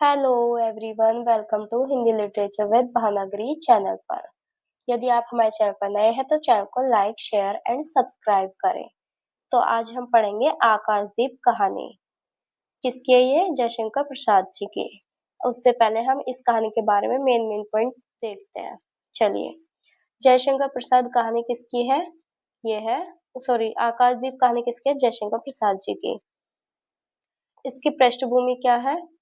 Hello everyone, welcome to Hindi literature with Bhavnagari channel पर। यदि आप हमारे चैनल पर नए हैं तो चैनल को लाइक, शेयर एंड सब्सक्राइब करें। तो आज हम पढ़ेंगे आकाशदीप कहानी। किसकी है ये? जयशंकर प्रसाद जी की। उससे पहले हम इस कहानी के बारे में मेन पॉइंट देखते हैं। चलिए, जयशंकर प्रसाद कहानी किसकी है? ये है, सॉरी, आकाशदीप कहानी किसकी है? जयशंकर प्रसाद जी की। इसकी पृष्ठभूमि क्या है?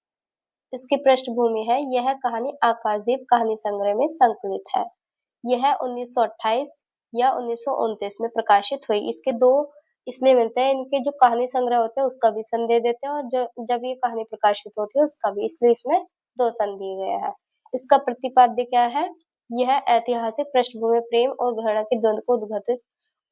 इसकी पृष्ठभूमि है, यह कहानी आकाशदीप कहानी संग्रह में संकलित है। यह 1928 या 1929 में प्रकाशित हुई। इसके दो इसलिए मिलते हैं, इनके जो कहानी संग्रह होते हैं उसका भी सन दे देते हैं, और जब ये कहानी प्रकाशित होती है उसका भी, इसलिए इसमें दो सन दिए गए हैं। इसका प्रतिपाद्य क्या है? यह ऐतिहासिक पृष्ठभूमि प्रेम और घृणा के द्वंद्व को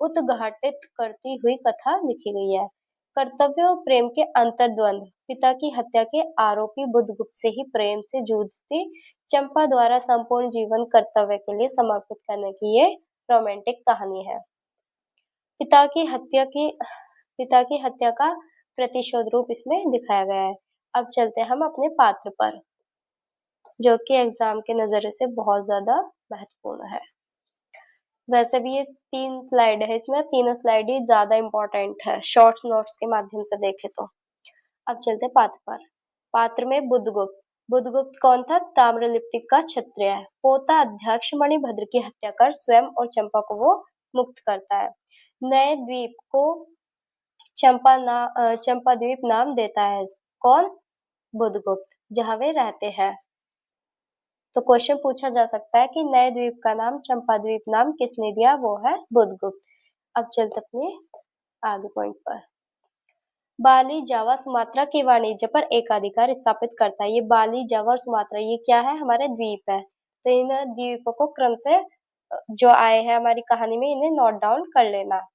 उद्घाटित करती हुई कथा लिखी गई है। कर्तव्य और प्रेम के अंतर्द्वंद, पिता की हत्या के आरोपी बुद्धगुप्त से ही प्रेम से जूझती चंपा द्वारा संपूर्ण जीवन कर्तव्य के लिए समर्पित करने की ये रोमांटिक कहानी है। पिता की हत्या की पिता की हत्या का प्रतिशोध रूप इसमें दिखाया गया है। अब चलते हैं हम अपने पात्र पर, जो कि एग्जाम के नजरिए से बहुत ज्यादा महत्वपूर्ण है। वैसे भी ये 3 स्लाइड है, इसमें तीनों स्लाइड ही ज्यादा इंपॉर्टेंट है शॉर्ट्स नोट्स के माध्यम से देखे तो। अब चलते पात्र पर। पात्र में बुद्धगुप्त। बुद्धगुप्त कौन था? ताम्रलिप्ति का क्षत्रिय है। पोता अध्यक्ष मणिभद्र की हत्या कर स्वयं और चंपा को वो मुक्त करता है। नए द्वीप को चंपा द्वीप नाम देता है। कौन? बुद्धगुप्त, जहाँ वे रहते हैं। तो क्वेश्चन पूछा जा सकता है कि नए द्वीप का नाम चंपा द्वीप नाम किसने दिया? वो है बुद्धगुप्त। अब चलते अपने आगे पॉइंट पर। बाली, जावा, सुमात्रा के वाणिज्य पर एकाधिकार स्थापित करता है। ये बाली, जावा और सुमात्रा ये क्या है? हमारे द्वीप है। तो इन द्वीपों को क्रम से जो आए हैं हमारी कहानी में, इन्हें नोट डाउन कर लेना।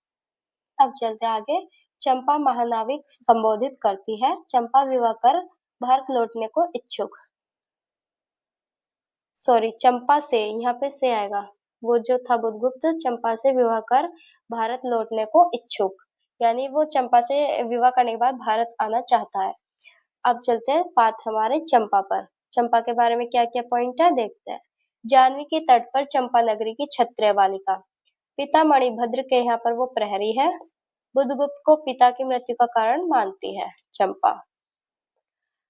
अब चलते आगे। चंपा महानाविक संबोधित करती है। चंपा विवाह कर भारत लौटने को इच्छुक। सॉरी, चंपा से, यहाँ पे से आएगा। वो जो था बुद्धगुप्त, चंपा से विवाह कर भारत लौटने को इच्छुक, यानी वो चंपा से विवाह करने के बाद भारत आना चाहता है। अब चलते हैं पात्र हमारे चंपा पर। चंपा के बारे में क्या क्या पॉइंट है देखते हैं। जानवी के तट पर चंपा नगरी की क्षत्रिय बालिका। पिता मणिभद्र के यहाँ पर वो प्रहरी है। बुद्धगुप्त को पिता की मृत्यु का कारण मानती है चंपा।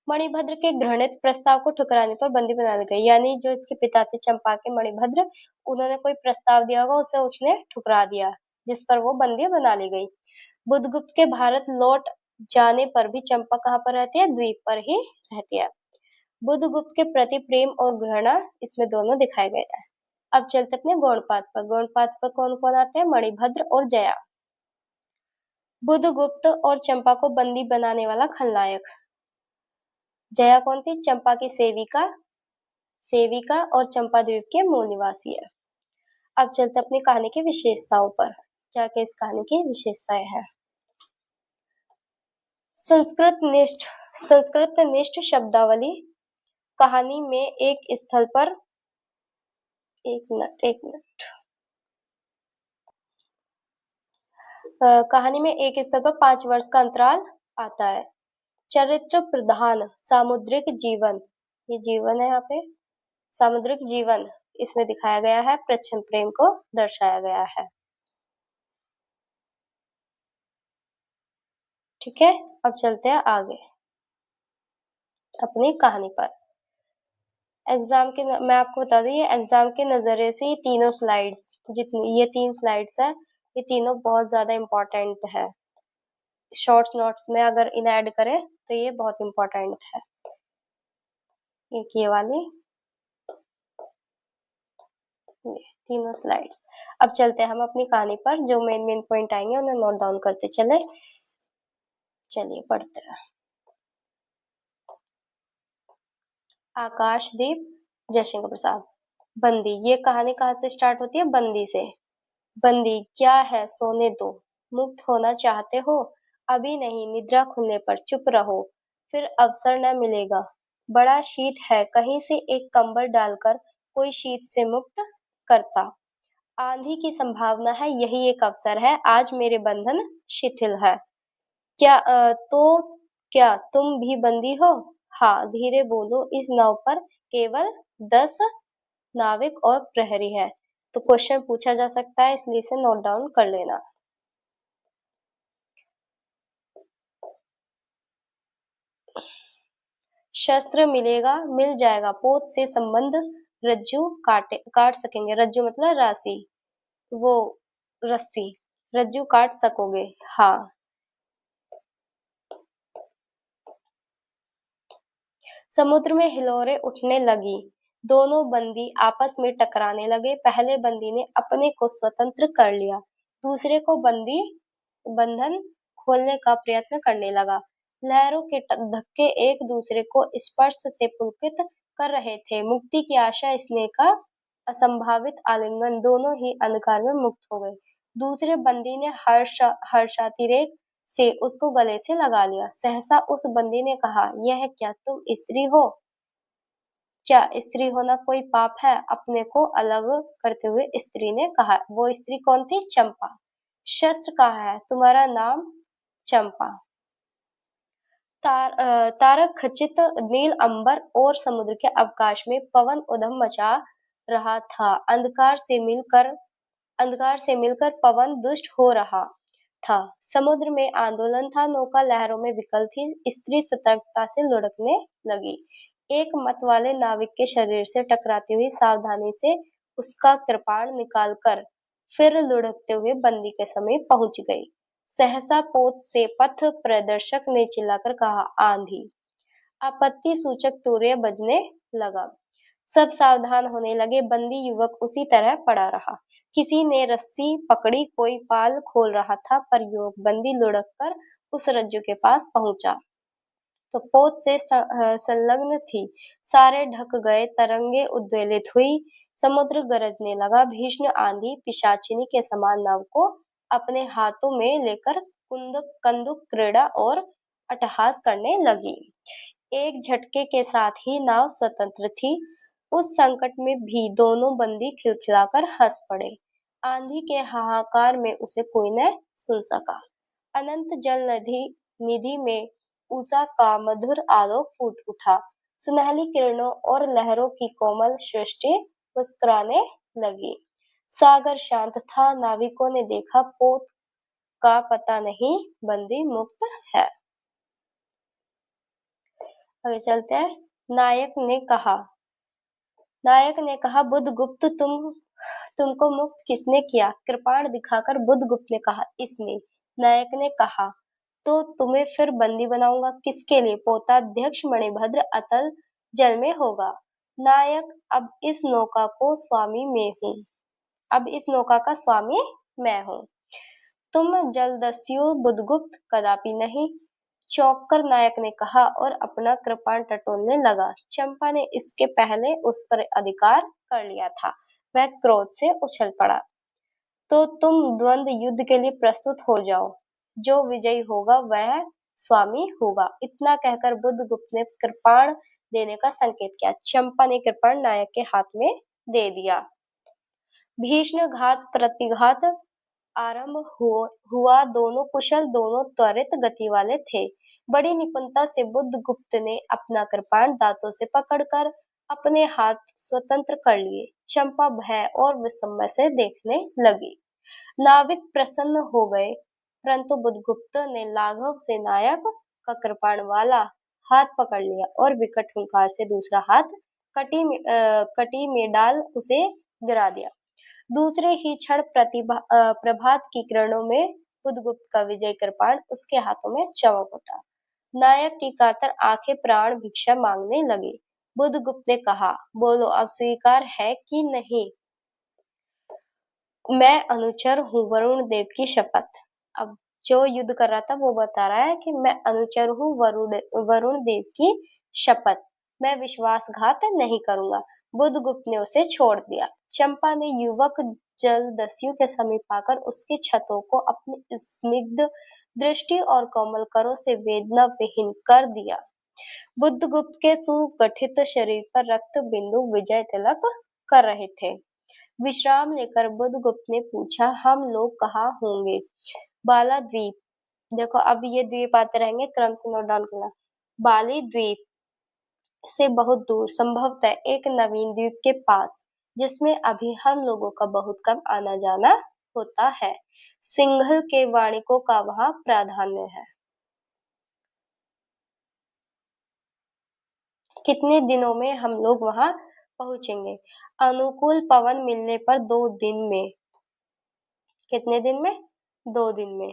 मणिभद्र के घृणित प्रस्ताव को ठुकराने पर बंदी बना दी गई, यानी जो इसके पिता थे चंपा के, मणिभद्र, उन्होंने कोई प्रस्ताव दिया होगा, उसे उसने ठुकरा दिया, जिस पर वो बंदी बना ली गई। बुद्धगुप्त के भारत लौट जाने पर भी चंपा कहाँ पर रहती है? द्वीप पर ही रहती है। बुद्धगुप्त के प्रति प्रेम और घृणा इसमें दोनों दिखाए गए हैं। अब चलते अपने गौणपात्र पर। गौणपात्र पर कौन कौन आते हैं? मणिभद्र और जया। बुद्धगुप्त और चंपा को बंदी बनाने वाला खलनायक। जया कौन थी? चंपा की सेविका और चंपा द्वीप के मूल निवासी है। अब चलते अपनी कहानी की विशेषताओं पर। क्या क्या इस कहानी की विशेषताएं हैं? संस्कृत निष्ठ शब्दावली। कहानी में एक स्थल पर, एक मिनट, कहानी में एक स्थल पर 5 वर्ष का अंतराल आता है। चरित्र प्रधान सामुद्रिक जीवन, ये जीवन है यहाँ पे, सामुद्रिक जीवन इसमें दिखाया गया है। प्रच्छन्न प्रेम को दर्शाया गया है। ठीक है, अब चलते हैं आगे अपनी कहानी पर। मैं आपको बता दूं, ये एग्जाम के नजरिए से ये तीनों स्लाइड्स, जितनी ये 3 स्लाइड्स है, ये तीनों बहुत ज्यादा इम्पोर्टेंट है। शॉर्ट्स नोट्स में अगर इन्हें ऐड करें तो ये बहुत इम्पोर्टेंट है। एक ये वाली, ये तीनों स्लाइड्स। अब चलते हैं हम अपनी कहानी पर। जो मेन पॉइंट आएंगे उन्हें नोट डाउन करते चले। चलिए पढ़ते हैं। आकाशदीप, जयशंकर प्रसाद। बंदी, ये कहानी कहाँ से स्टार्ट होती है? बंदी से। बंदी, क्या है सोने दो, मुक्त होना चाहते हो? अभी नहीं, निद्रा खुलने पर चुप रहो, फिर अवसर न मिलेगा। बड़ा शीत है, कहीं से एक कंबल डालकर कोई शीत से मुक्त करता। आंधी की संभावना है, यही एक अवसर है, आज मेरे बंधन शिथिल है। क्या तो क्या तुम भी बंदी हो? हाँ, धीरे बोलो, इस नाव पर केवल 10 नाविक और प्रहरी है। तो क्वेश्चन पूछा जा सकता है, इसलिए इसे नोट डाउन कर लेना। शस्त्र मिलेगा, मिल जाएगा, पोत से संबंध, रज्जू काट सकेंगे, रज्जू मतलब राशि, वो रस्सी, रज्जू काट सकोगे। हाँ। समुद्र में हिलोरें उठने लगी, दोनों बंदी आपस में टकराने लगे। पहले बंदी ने अपने को स्वतंत्र कर लिया, दूसरे को बंदी बंधन खोलने का प्रयत्न करने लगा। लहरों के धक्के एक दूसरे को स्पर्श से पुलकित कर रहे थे। मुक्ति की आशा, स्नेह का असंभावित आलिंगन, दोनों ही अंधकार में मुक्त हो गए। दूसरे बंदी ने हर्षातिरेक से उसको गले से लगा लिया। सहसा उस बंदी ने कहा, यह क्या तुम स्त्री हो? क्या स्त्री होना कोई पाप है? अपने को अलग करते हुए स्त्री ने कहा। वो स्त्री कौन थी? चंपा। शस्त्र कहाँ है? तुम्हारा नाम? चंपा। तारक खचित नील अंबर और समुद्र के अवकाश में पवन उधम मचा रहा था। अंधकार से मिलकर पवन दुष्ट हो रहा था। समुद्र में आंदोलन था, नौका लहरों में विकल थी। स्त्री सतर्कता से लुढ़कने लगी। एक मत वाले नाविक के शरीर से टकराती हुई सावधानी से उसका कृपाण निकालकर फिर लुढ़कते हुए बंदी के समीप पहुंच गई। सहसा पोत से पथ प्रदर्शक ने चिल्लाकर कहा, आंधी। आपत्ति सूचक तूर्य बजने लगा। सब सावधान होने लगे। बंदी युवक उसी तरह पड़ा रहा। किसी ने रस्सी पकड़ी, कोई पाल खोल रहा था, पर युवक बंदी लुढ़क कर उस रज्जू के पास पहुंचा तो पोत से संलग्न थी। सारे ढक गए, तरंगे उद्वेलित हुई, समुद्र गरजने लगा। भीषण आंधी पिशाचिनी के समान नाव को अपने हाथों में लेकर कंदुक क्रीड़ा और अट्टहास करने लगी। एक झटके के साथ ही नाव स्वतंत्र थी। उस संकट में भी दोनों बंदी खिलखिलाकर हंस पड़े। आंधी के हाहाकार में उसे कोई न सुन सका। अनंत जल निधि निधि में उषा का मधुर आलोक फूट उठा। सुनहली किरणों और लहरों की कोमल सृष्टि मुस्कुराने लगी। सागर शांत था। नाविकों ने देखा, पोत का पता नहीं, बंदी मुक्त है। आगे चलते हैं। नायक ने कहा, बुद्धगुप्त, तुमको मुक्त किसने किया? कृपाण दिखाकर बुद्धगुप्त ने कहा, इसने। नायक ने कहा, तो तुम्हें फिर बंदी बनाऊंगा। किसके लिए? पोताध्यक्ष मणिभद्र अतल जल में होगा। नायक, अब इस नौका का स्वामी मैं हूँ। तुम जलदस्यु बुद्धगुप्त? कदापि नहीं, चौंक कर नायक ने कहा और अपना कृपाण टटोलने लगा। चंपा ने इसके पहले उस पर अधिकार कर लिया था। वह क्रोध से उछल पड़ा। तो तुम द्वंद्व युद्ध के लिए प्रस्तुत हो जाओ। जो विजयी होगा वह स्वामी होगा। इतना कहकर बुद्धगुप्त ने कृपाण देने का संकेत किया। चंपा ने कृपाण नायक के हाथ में दे दिया। भीषण घात प्रतिघात हुआ। दोनों कुशल, दोनों त्वरित गति वाले थे। बड़ी निपुणता से बुद्धगुप्त ने अपना कृपाण दांतों से पकड़कर अपने हाथ स्वतंत्र कर लिए। चंपा भय और विस्मय से देखने लगी। नाविक प्रसन्न हो गए, परंतु बुद्धगुप्त ने लाघव से नायक का कृपाण वाला हाथ पकड़ लिया और विकट हुंकार से दूसरा हाथ कटी में डाल उसे गिरा दिया। दूसरे ही क्षण प्रभात की किरणों में बुद्धगुप्त का विजय कृपाण उसके हाथों में चमक उठा। नायक की कातर आंखें प्राण भिक्षा मांगने लगी। बुद्धगुप्त ने कहा, बोलो, अब स्वीकार है कि नहीं? मैं अनुचर हूँ, वरुण देव की शपथ। अब जो युद्ध कर रहा था वो बता रहा है कि मैं अनुचर हूँ, वरुण देव की शपथ, मैं विश्वासघात नहीं करूंगा। बुद्धगुप्त ने उसे छोड़ दिया। चंपा ने युवक जलदस्यु के समीप आकर उसकी छतों को अपनी स्निग्ध दृष्टि और कोमल करों से वेदना विहीन कर दिया। बुद्धगुप्त के सुगठित शरीर पर रक्त बिंदु विजय तिलक कर रहे थे। विश्राम लेकर बुद्धगुप्त ने पूछा, हम लोग कहाँ होंगे? बाला द्वीप। देखो, अब ये द्वीप आते रहेंगे, क्रम से नोट डाउन करना। बाली द्वीप, से बहुत दूर, संभवतः एक नवीन द्वीप के पास, जिसमें अभी हम लोगों का बहुत कम आना-जाना होता है। सिंघल के वाणिकों का वहाँ प्राधान्य है। कितने दिनों में हम लोग वहाँ पहुँचेंगे? अनुकूल पवन मिलने पर 2 दिन में। कितने दिन में? 2 दिन में।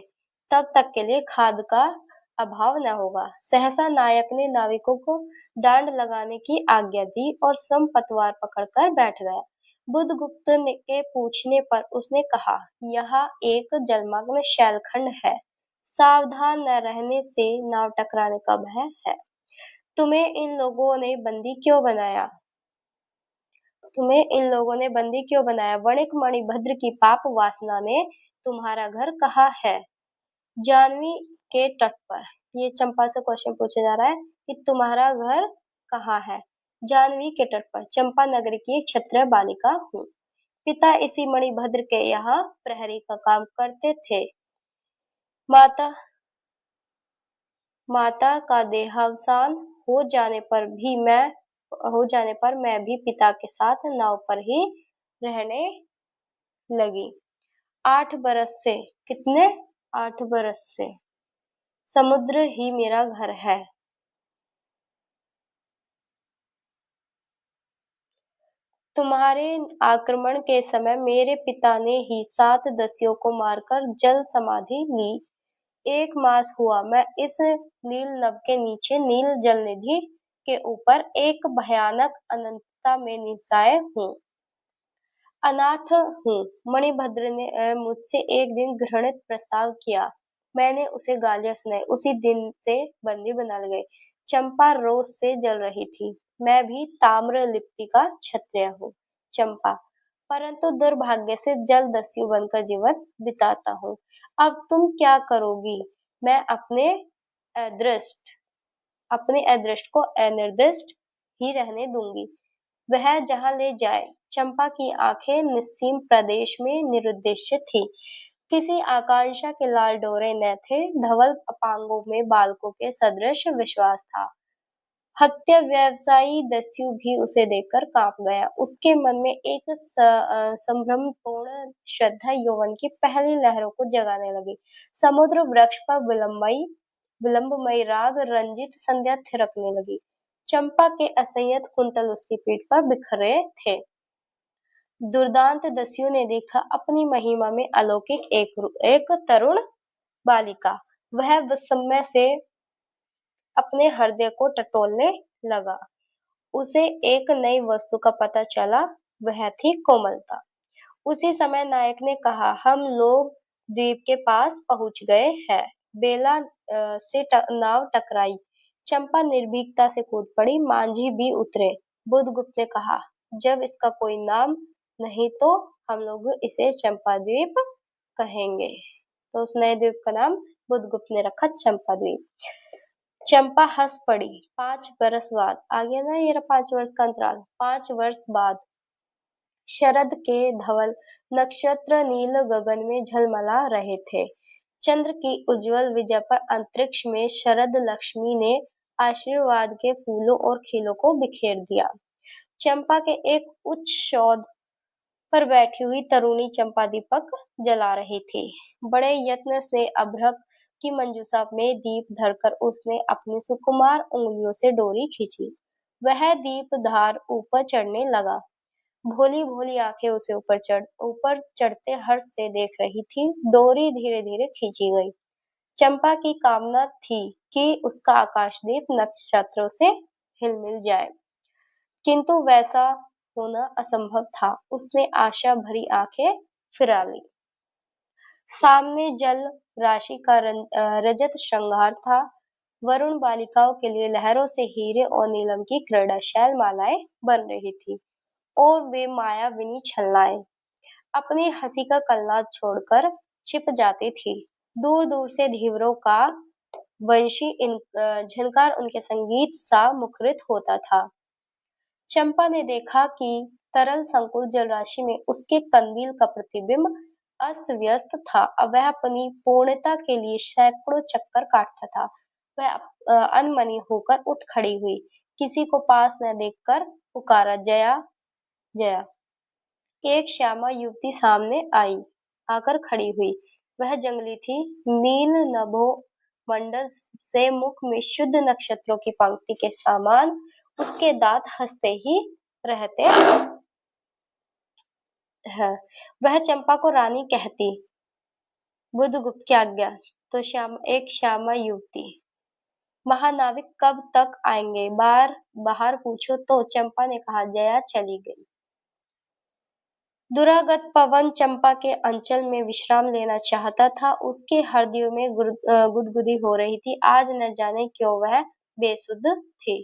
तब तक के लिए खाद का अभाव न होगा। सहसा नायक ने नाविकों को डांड लगाने की आज्ञा दी और स्वयं पतवार पकड़कर बैठ गया। बुधगुप्त के पूछने पर उसने कहा, यहाँ एक जलमग्न शैलखंड है। सावधान न रहने से नाव टकराने का भय है। तुम्हें इन लोगों ने बंदी क्यों बनाया? तुम्हें इन लोगों ने बंदी क्यों बनाया? वणिक मणिभद्र की पाप वासना ने तुम्हारा घर कहाँ है? जानवी के तट पर। ये चंपा से क्वेश्चन पूछा जा रहा है कि तुम्हारा घर कहाँ है? जानवी के तट पर। चंपा नगर की एक क्षत्रिय बालिका हूँ। पिता इसी मणिभद्र के यहाँ प्रहरी का काम करते थे। माता माता का देहावसान हो जाने पर भी मैं हो जाने पर मैं भी पिता के साथ नाव पर ही रहने लगी। 8 बरस से। कितने? 8 बरस से समुद्र ही मेरा घर है। तुम्हारे आक्रमण के समय मेरे पिता ने ही 7 दस्युओं को मारकर जल समाधि ली। 1 मास हुआ मैं इस नील नभ के नीचे नील जल निधि के ऊपर एक भयानक अनंतता में निस्साय हूँ। अनाथ हूँ। मणिभद्र ने मुझसे एक दिन घृणित प्रस्ताव किया। मैंने उसे गालियां सुनाई। उसी दिन से बंदी बना ली गई। चंपा रोष से जल रही थी। मैं भी ताम्र लिप्ति का क्षत्रिय हूँ। चंपा, परंतु दुर्भाग्य से जल दस्यु बनकर जीवन बिताता हूँ। अब तुम क्या करोगी? मैं अदृष्ट अपने अदृष्ट को अनिर्दिष्ट ही रहने दूंगी। वह जहाँ ले जाए। चंपा की आंखें निस्सीम प्रदेश में निरुद्देश्य थी। किसी आकांक्षा के लाल डोरे न थे। धवल अपांगों में बालकों के सदृश विश्वास था। हत्या व्यवसायी दस्यु भी उसे देखकर कांप गया। उसके मन में एक संभ्रमपूर्ण श्रद्धा यौवन की पहली लहरों को जगाने लगी। समुद्र वृक्ष पर विलंबमयी राग रंजित संध्या थिरकने लगी। चंपा के असंयत कुंतल उसकी पीठ पर बिखरे थे। दुर्दांत दस्यु ने देखा अपनी महिमा में अलौकिक एक तरुण बालिका। वह विस्मय से अपने हृदय को टटोलने लगा। उसे एक नई वस्तु का पता चला, वह थी कोमलता। उसी समय नायक ने कहा, हम लोग द्वीप के पास पहुंच गए हैं। बेला से नाव टकराई। चंपा निर्भीकता से कूद पड़ी। मांझी भी उतरे। बुधगुप्त ने कहा, जब इसका कोई नाम नहीं तो हम लोग इसे चंपा द्वीप कहेंगे। तो उस नए द्वीप का नाम बुधगुप्त ने रखा चंपा द्वीप। चंपा हंस पड़ी। 5 बरस बाद आ गया ना, ये 5 वर्ष का अंतराल। 5 वर्ष बाद शरद के धवल नक्षत्र नील गगन में झलमला रहे थे। चंद्र की उज्जवल विजय पर अंतरिक्ष में शरद लक्ष्मी ने आशीर्वाद के फूलों और खीलों को बिखेर दिया। चंपा के एक उच्च सौध पर बैठी हुई तरुणी चंपा दीपक जला रही थी। बड़े यत्न से अभ्रक की मंजूषा में दीप धरकर उसने अपनी सुकुमार उंगलियों से डोरी खींची। वह दीप धार ऊपर चढ़ने लगा। भोली भोली आंखें उसे ऊपर चढ़ते हर्ष से देख रही थी। डोरी धीरे धीरे खींची गई। चंपा की कामना थी कि उसका आकाशदीप नक्षत्रों से हिलमिल जाए, किंतु वैसा होना असंभव था। उसने आशा भरी आंखें फिरा ली। सामने जल राशि का रजत श्रृंगार था। वरुण बालिकाओं के लिए लहरों से हीरे और नीलम की क्रीड़ाशैल मालाएं बन रही थी और वे मायाविनी छलनाएं अपनी हंसी का कलनाद छोड़कर छिप जाती थी। दूर दूर से धीवरों का वंशी झनकार उनके संगीत सा मुखरित होता था। चंपा ने देखा कि तरल संकुल जलराशि में उसके कंदील का प्रतिबिंब अस्त व्यस्त था। अब वह अपनी पूर्णता के लिए सैकड़ों चक्कर काटता था। वह अनमनी होकर उठ खड़ी हुई। किसी को पास न देखकर पुकारा, जया जया। एक श्यामा युवती सामने आई, आकर खड़ी हुई। वह जंगली थी, नील नभो मंडल से मुख में शुद्ध नक्षत्रों की पंक्ति के समान। उसके दांत हंसते ही रहते हैं। वह चंपा को रानी कहती। बुधगुप्त की आज्ञा। तो एक श्यामा युवती। महानाविक कब तक आएंगे? बाहर पूछो तो चंपा ने कहा। जया चली गई। दुरागत पवन चंपा के अंचल में विश्राम लेना चाहता था। उसके हृदय में गुदगुदी हो रही थी। आज न जाने क्यों वह बेसुध थी।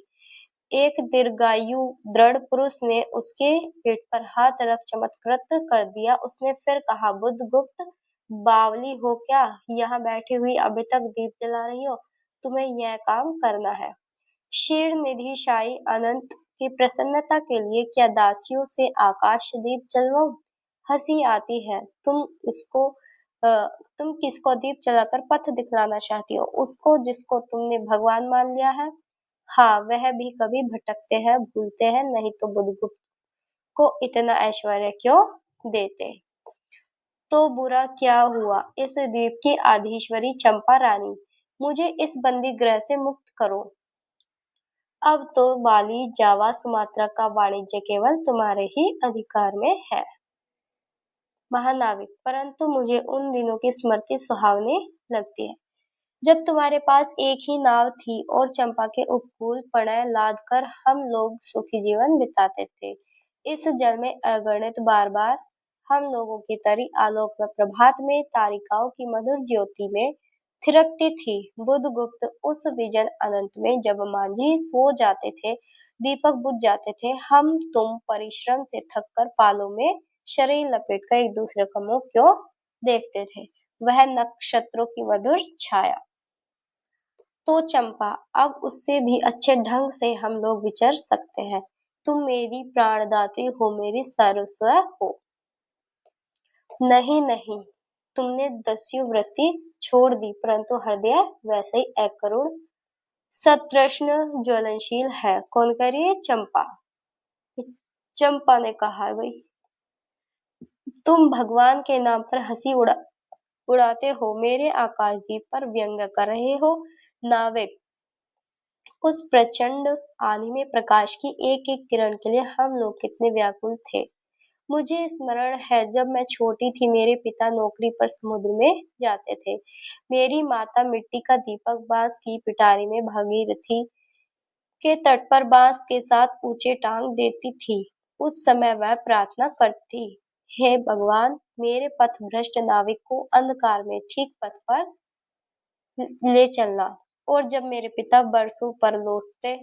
एक दीर्घायु दृढ़ पुरुष ने उसके पीठ पर हाथ रख चमत्कृत कर दिया। उसने फिर कहा, बुधगुप्त, बावली हो क्या? यहाँ बैठी हुई अभी तक दीप जला रही हो? तुम्हें यह काम करना है। क्षीर निधि शाही अनंत की प्रसन्नता के लिए क्या दासियों से आकाश दीप जलवाऊं? हंसी आती है। तुम किसको दीप जलाकर पथ दिखलाना चाहती हो? उसको जिसको तुमने भगवान मान लिया है। हाँ, वह भी कभी भटकते हैं, भूलते हैं, नहीं तो बुधगुप्त को इतना ऐश्वर्य क्यों देते? तो बुरा क्या हुआ? इस द्वीप की आधीश्वरी चंपा रानी, मुझे इस बंदी गृह से मुक्त करो। अब तो बाली, जावा, सुमात्रा का वाणिज्य केवल तुम्हारे ही अधिकार में है, महानाविक। परंतु मुझे उन दिनों की स्मृति सुहावनी लगती है, जब तुम्हारे पास एक ही नाव थी और चंपा के उपकूल प्रणय लाद कर हम लोग सुखी जीवन बिताते थे। इस जल में अगणित बार हम लोगों की तरी आलोक में, प्रभात में, तारिकाओं की मधुर ज्योति में थिरकती थी। बुधगुप्त, उस विजन अनंत में जब मांझी सो जाते थे, दीपक बुझ जाते थे, हम तुम परिश्रम से थककर पालों में शरीर लपेटकर एक दूसरे का मुंह क्यों देखते थे? वह नक्षत्रों की मधुर छाया। तो चंपा, अब उससे भी अच्छे ढंग से हम लोग विचर सकते हैं। तुम मेरी प्राणदात्री हो, मेरी सर्वस्व हो। नहीं नहीं, तुमने दस्यु वृत्ति छोड़ दी, परंतु हृदय वैसे ही अकरुण सतृष्ण ज्वलनशील है। कौन करिए? चंपा। चंपा ने कहा, भाई तुम भगवान के नाम पर हंसी उड़ाते हो, मेरे आकाशदीप पर व्यंग कर रहे हो। नाविक, उस प्रचंड आंधी में प्रकाश की एक एक किरण के लिए हम लोग कितने व्याकुल थे। मुझे स्मरण है, जब मैं छोटी थी, मेरे पिता नौकरी पर समुद्र में जाते थे। मेरी माता मिट्टी का दीपक बांस की पिटारी में भागीरथी के तट पर बांस के साथ ऊंचे टांग देती थी। उस समय वह प्रार्थना करती, हे भगवान, मेरे पथ भ्रष्ट नाविक को अंधकार में ठीक पथ पर ले चलना। और जब मेरे पिता बरसों पर लौटते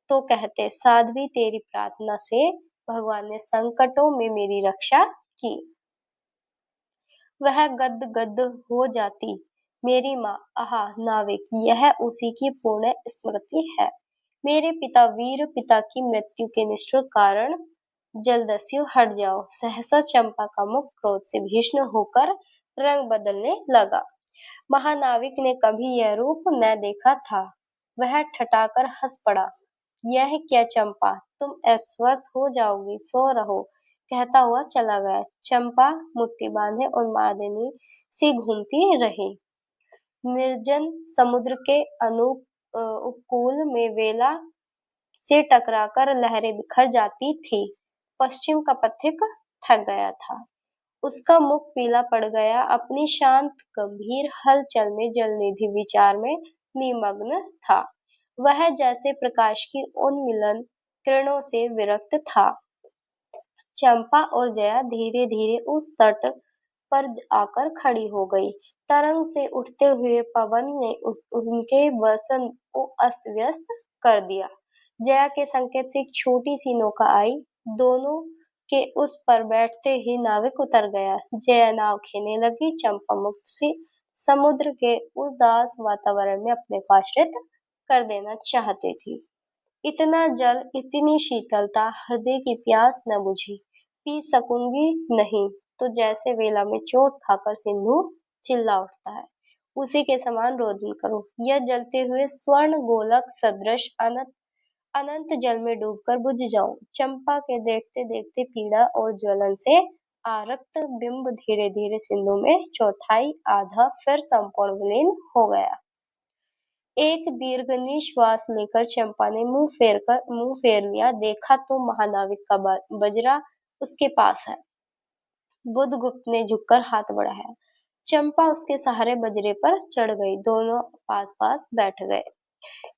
तो कहते, साध्वी, तेरी प्रार्थना से भगवान ने संकटों में मेरी रक्षा की। वह गद गद हो जाती। मेरी माँ, आहा नाविक, यह उसी की पूर्ण स्मृति है। मेरे पिता वीर, पिता की मृत्यु के निष्ठुर कारण जलदस्यु, हट जाओ। सहसा चंपा का मुख क्रोध से भीषण होकर रंग बदलने लगा। महानाविक ने कभी यह रूप न देखा था। वह ठठाकर हंस पड़ा। यह क्या चंपा, तुम अस्वस्थ हो जाओगी, सो रहो, कहता हुआ चला गया। चंपा मुट्ठी बांधे और मादिनी सी घूमती रही। निर्जन समुद्र के उपकूल में वेला से टकराकर लहरें बिखर जाती थी। पश्चिम का पथिक थक गया था। उसका मुख पीला पड़ गया। अपनी शांत गंभीर हलचल में जलनिधि विचार में निमग्न था। वह जैसे प्रकाश की उन्मिलन किरणों से विरक्त था। चंपा और जया धीरे धीरे उस तट पर आकर खड़ी हो गई। तरंग से उठते हुए पवन ने उनके वसन को अस्त व्यस्त कर दिया। जया के संकेत से एक छोटी सी नौका आई। दोनों के उस पर बैठते ही नाविक उतर गया। जया नाव खेने लगी। चंपा मुक्त सी समुद्र के उदास वातावरण में अपने को आश्रित कर देना चाहती थी। इतना जल, इतनी शीतलता, हृदय की प्यास न बुझी। पी सकूंगी नहीं तो जैसे वेला में चोट खाकर सिंधु चिल्ला उठता है, उसी के समान रोदन करो। यह जलते हुए स्वर्ण गोलक सदृश अनंत जल में डूबकर बुझ जाऊं। चंपा के देखते देखते पीड़ा और ज्वलन से आरक्त बिंब धीरे धीरे सिंधु में चौथाई आधा फिर संपूर्ण विलीन हो गया। एक दीर्घ निश्वास लेकर चंपा ने मुंह फेर लिया। देखा तो महानाविक का बजरा उसके पास है। बुधगुप्त ने झुककर हाथ बढ़ाया। चंपा उसके सहारे बजरे पर चढ़ गई। दोनों पास पास बैठ गए।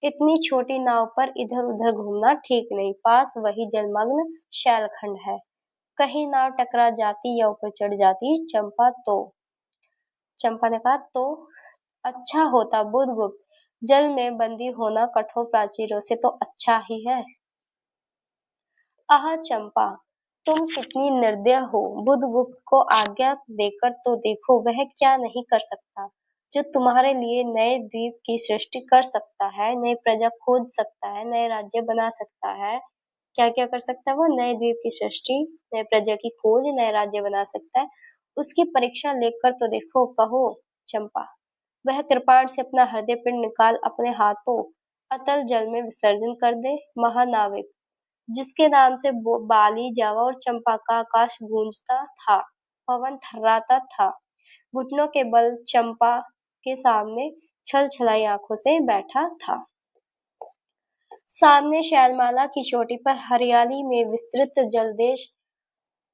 इतनी छोटी नाव पर इधर उधर घूमना ठीक नहीं। पास वही जलमग्न शैलखंड है। कहीं नाव टकरा जाती या ऊपर चढ़ जाती। चंपा ने कहा तो अच्छा होता बुधगुप्त। जल में बंदी होना कठोर प्राचीरों से तो अच्छा ही है। आह चंपा, तुम कितनी निर्दय हो। बुधगुप्त को आज्ञा देकर तो देखो, वह क्या नहीं कर सकता। जो तुम्हारे लिए नए द्वीप की सृष्टि कर सकता है, नई प्रजा खोज सकता है, नए राज्य बना सकता है। क्या क्या कर सकता है वो? नए द्वीप की सृष्टि, नए प्रजा की खोज, नए राज्य बना सकता है। उसकी परीक्षा लेकर तो देखो। कहो चंपा, वह कृपाण से अपना हृदय पिंड निकाल अपने हाथों अतल जल में विसर्जन कर दे। महानाविक जिसके नाम से बाली, जावा और चंपा का आकाश गूंजता था, पवन थर्राता था, घुटनों के बल चंपा के सामने छल छलाई आंखों से बैठा था। सामने शैलमाला की चोटी पर हरियाली में विस्तृत जलदेश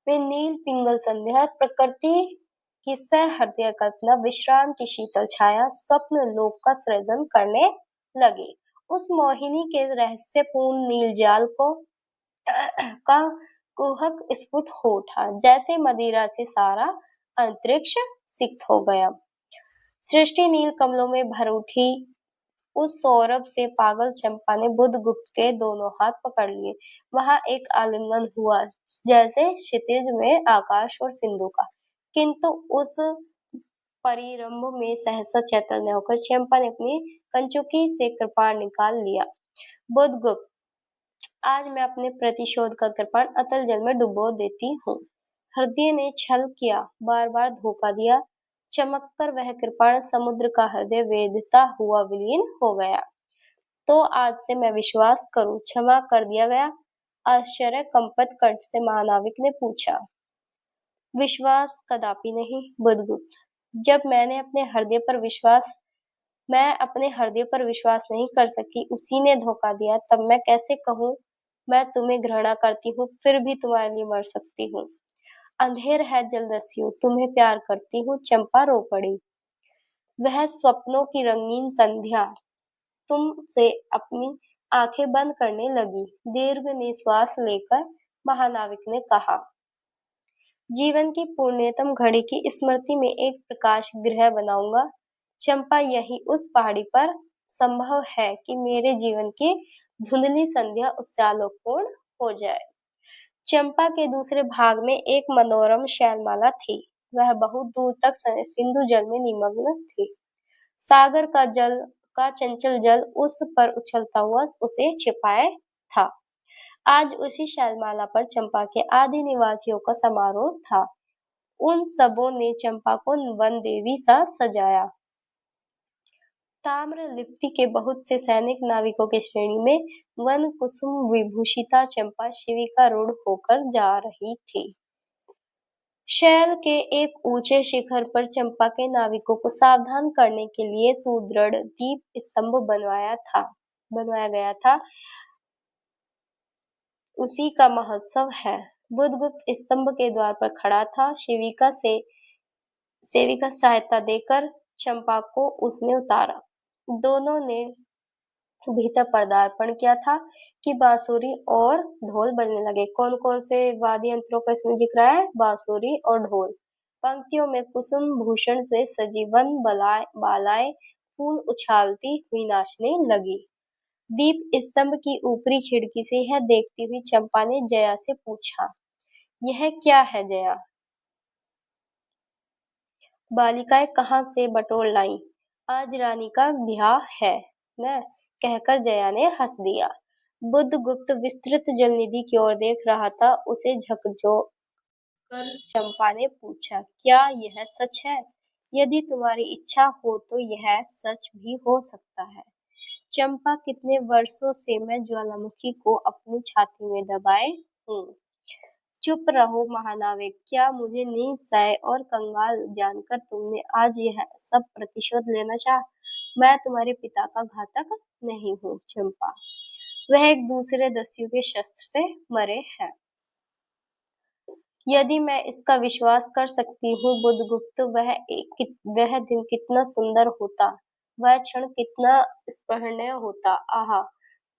में नील पिंगल संध्या, प्रकृति की सहृदय कल्पना, विश्राम की शीतल छाया, स्वप्न लोक का सृजन करने लगे। उस मोहिनी के रहस्यपूर्ण नील जाल को का कुहक स्फुट हो उठा। जैसे मदिरा से सारा अंतरिक्ष सिक्त हो गया। सृष्टि नील कमलों में भर उठी। उस सौरभ से पागल चंपा ने बुधगुप्त के दोनों हाथ पकड़ लिए। वहां एक आलिंगन हुआ, जैसे क्षितिज में आकाश और सिंधु का। किंतु उस परिरंभ में सहसा चैतन्य होकर चंपा ने अपनी कंचुकी से कृपाण निकाल लिया। बुधगुप्त, आज मैं अपने प्रतिशोध का कृपाण अतल जल में डुबो देती हूँ। हृदय ने छल किया, बार बार धोखा दिया। चमककर वह कृपाण समुद्र का हृदय वेधता हुआ विलीन हो गया। तो आज से मैं विश्वास करूं, क्षमा कर दिया गया? आश्चर्य कंपित कंठ से महानाविक ने पूछा। विश्वास कदापि नहीं बुधगुप्त। जब मैं अपने हृदय पर विश्वास नहीं कर सकी, उसी ने धोखा दिया, तब मैं कैसे कहूँ मैं तुम्हें घृणा करती हूँ, फिर भी तुम्हारे लिए मर सकती हूँ। अंधेर है जलदस्यु, तुम्हें प्यार करती हूँ। चंपा रो पड़ी। वह स्वप्नों की रंगीन संध्या तुमसे अपनी आंखें बंद करने लगी। दीर्घ निश्वास लेकर महानाविक ने कहा, जीवन की पुण्यतम घड़ी की स्मृति में एक प्रकाश गृह बनाऊंगा। चंपा, यही उस पहाड़ी पर संभव है कि मेरे जीवन की धुंधली संध्या उससे आलोकपूर्ण हो जाए। चंपा के दूसरे भाग में एक मनोरम शैलमाला थी। वह बहुत दूर तक सिंधु जल में निमग्न थी। सागर का चंचल जल उस पर उछलता हुआ उसे छिपाए था। आज उसी शैलमाला पर चंपा के आदि निवासियों का समारोह था। उन सबों ने चंपा को वन देवी सा सजाया। ताम्र लिप्ति के बहुत से सैनिक नाविकों की श्रेणी में वन कुसुम विभूषिता चंपा शिविका रूढ़ होकर जा रही थी। शैल के एक ऊंचे शिखर पर चंपा के नाविकों को सावधान करने के लिए सुदृढ़ दीप स्तंभ बनवाया गया था। उसी का महोत्सव है। बुधगुप्त स्तंभ के द्वार पर खड़ा था। सेविका सहायता देकर चंपा को उसने उतारा। दोनों ने भीतर पदार्पण किया था कि बांसुरी और ढोल बजने लगे। कौन कौन से वाद्य यंत्रों का इसमें जिक्र है? बांसुरी और ढोल। पंक्तियों में कुसुम भूषण से सजी वन बालाएं फूल उछालती हुई नाचने लगी। दीप स्तंभ की ऊपरी खिड़की से यह देखती हुई चंपा ने जया से पूछा, यह क्या है जया? बालिकाएं कहाँ से बटोर लाई? आज रानी का ब्याह है न? कहकर जया ने हंस दिया। बुधगुप्त विस्तृत जलनिधि की ओर देख रहा था। उसे झकझोर कर चंपा ने पूछा, क्या यह सच है? यदि तुम्हारी इच्छा हो तो यह सच भी हो सकता है। चंपा कितने वर्षों से मैं ज्वालामुखी को अपनी छाती में दबाए हूँ। चुप रहो महानाविक, क्या मुझे निस्सहाय और कंगाल जानकर तुमने आज यह सब प्रतिशोध लेना चाहा? मैं तुम्हारे पिता का घातक नहीं हूँ चंपा। वह एक दूसरे दस्यु के शस्त्र से मरे हैं। यदि मैं इसका विश्वास कर सकती हूँ बुधगुप्त, वह दिन कितना सुंदर होता, वह क्षण कितना स्मरणीय होता। आहा,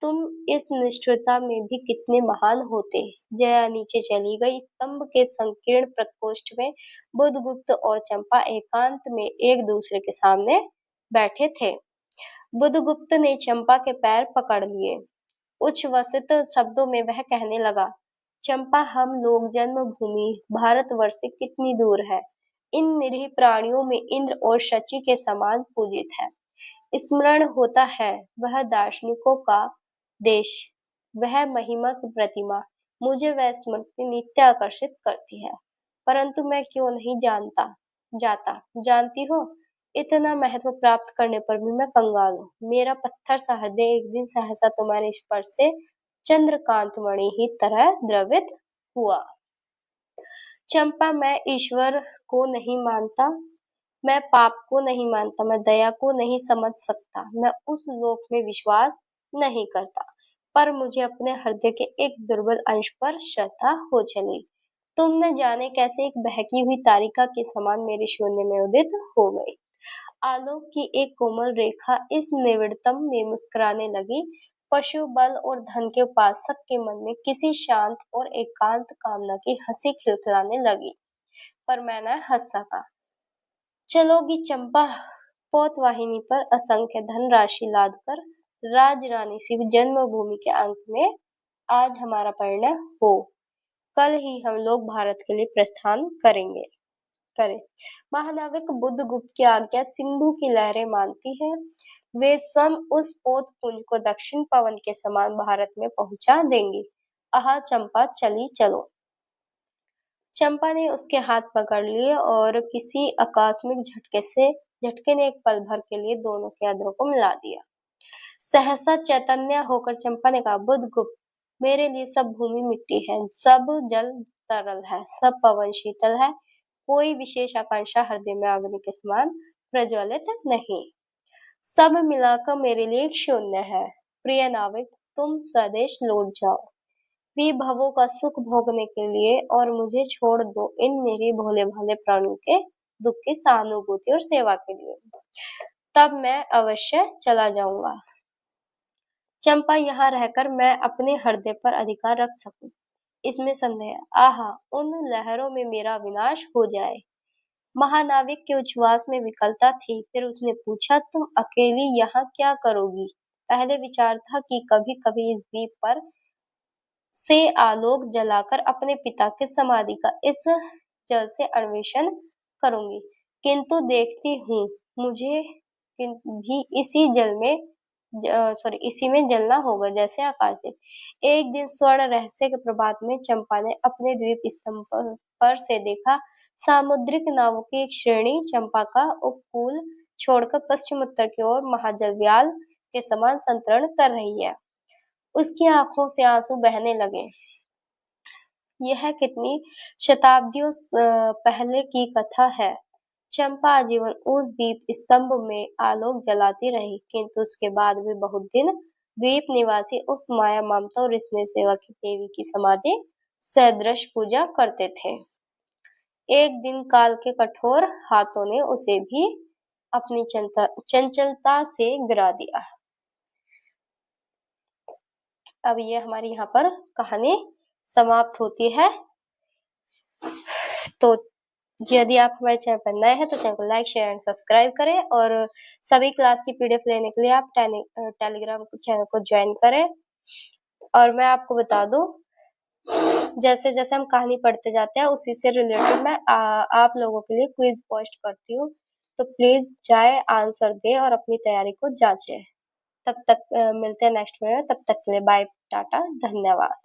तुम इस निष्ठुरता में भी कितने महान होते। जया नीचे चली गई। स्तंभ के संकीर्ण प्रकोष्ठ में बुधगुप्त और चंपा एकांत में एक दूसरे के सामने बैठे थे। बुधगुप्त ने चंपा के पैर पकड़ लिए। उच्छ्वसित शब्दों में वह कहने लगा, चंपा, हम लोग जन्मभूमि भारतवर्ष से कितनी दूर है। इन निरीह प्राणियों में इंद्र और शची के समान पूजित है। स्मरण होता है वह दार्शनिकों का देश, वह महिमा की प्रतिमा। मुझे वह स्मृति नित्य आकर्षित करती है। परंतु मैं क्यों नहीं जानती हो, इतना महत्व प्राप्त करने पर भी मैं कंगाल हूँ। मेरा पत्थर सा हृदय एक दिन सहसा तुम्हारे स्पर्श से चंद्रकांत मणि ही तरह द्रवित हुआ। चंपा, मैं ईश्वर को नहीं मानता, मैं पाप को नहीं मानता, मैं दया को नहीं समझ सकता, मैं उस लोक में विश्वास नहीं करता। पर मुझे अपने हृदय के एक दुर्बल अंश पर श्रद्धा हो चली। तुम न जाने कैसे एक बहकी हुई तारिका के समान मेरे शून्य में उदित हो गई। आलोक की एक कोमल रेखा इस निविड़तम में मुस्कुराने लगी। पशु बल और धन के उपासक के मन में किसी शांत और एकांत कामना की हंसी खिलखिलाने लगी, पर मैं न हंस सका। चलोगी चंपा, पोतवाहिनी पर असंख्य धनराशि लादकर राज रानी सी जन्मभूमि के अंक में आज हमारा परिणय हो। कल ही हम लोग भारत के लिए प्रस्थान करें। महानाविक बुधगुप्त की आज्ञा सिंधु की लहरें मानती हैं। वे स्वयं उस पोतपुंज को दक्षिण पवन के समान भारत में पहुंचा देंगी। आहा चंपा, चली चलो। चंपा ने उसके हाथ पकड़ लिए और किसी आकस्मिक झटके ने एक पल भर के लिए दोनों के अधरों को मिला दिया। सहसा चैतन्य होकर चंपा ने कहा, बुधगुप्त, मेरे लिए सब भूमि मिट्टी है, सब जल तरल है, सब पवन शीतल है, कोई विशेष आकांक्षा हृदय में अग्नि के समान प्रज्वलित नहीं। सब मिलाकर मेरे लिए एक शून्य है। प्रिय नाविक, तुम स्वदेश लौट जाओ विभवों का सुख भोगने के लिए, और मुझे छोड़ दो इन निरीह भोले भाले प्राणियों के दुख की सहानुभूति और सेवा के लिए। तब मैं अवश्य चला जाऊंगा। चंपा, यहाँ रहकर मैं अपने हृदय पर अधिकार रख सकूं, इसमें संदेह है। आहा, उन लहरों में मेरा विनाश हो जाए। महानाविक के उच्छ्वास में विकलता थी। फिर उसने पूछा, तुम अकेली यहाँ क्या करोगी? पहले विचार था कि कभी कभी इस द्वीप पर से आलोक जलाकर अपने पिता की समाधि का इस जल से अन्वेषण करूंगी, किंतु देखती हूँ मुझे भी इसी में जलना होगा जैसे आकाश से। एक दिन स्वर्ण रहस्य के प्रभात में चंपा ने अपने द्वीप स्तंभ पर से देखा, सामुद्रिक नावों की एक श्रेणी चंपा का उपकूल छोड़कर पश्चिम उत्तर की ओर महाजलव्याल के समान संतरण कर रही है। उसकी आंखों से आंसू बहने लगे। यह कितनी शताब्दियों पहले की कथा है। चंपा आजीवन उस दीप स्तंभ में आलोक जलाती रही, किंतु उसके बाद भी बहुत दिन द्वीप निवासी उस माया ममता और स्नेह सेवा की देवी की समाधि सदृश पूजा करते थे। एक दिन काल के कठोर हाथों ने उसे भी अपनी चंचलता से गिरा दिया। अब ये हमारी यहाँ पर कहानी समाप्त होती है। तो यदि आप हमारे चैनल पर नए हैं तो चैनल को लाइक, शेयर एंड सब्सक्राइब करें, और सभी क्लास की पीडीएफ लेने के लिए आप टेलीग्राम चैनल को ज्वाइन करें। और मैं आपको बता दूं, जैसे जैसे हम कहानी पढ़ते जाते हैं उसी से रिलेटेड मैं आप लोगों के लिए क्विज पोस्ट करती हूँ, तो प्लीज जाए, आंसर दे और अपनी तैयारी को जांचें। तब तक मिलते हैं नेक्स्ट वीडियो में। तब तक के लिए बाय, टाटा, धन्यवाद।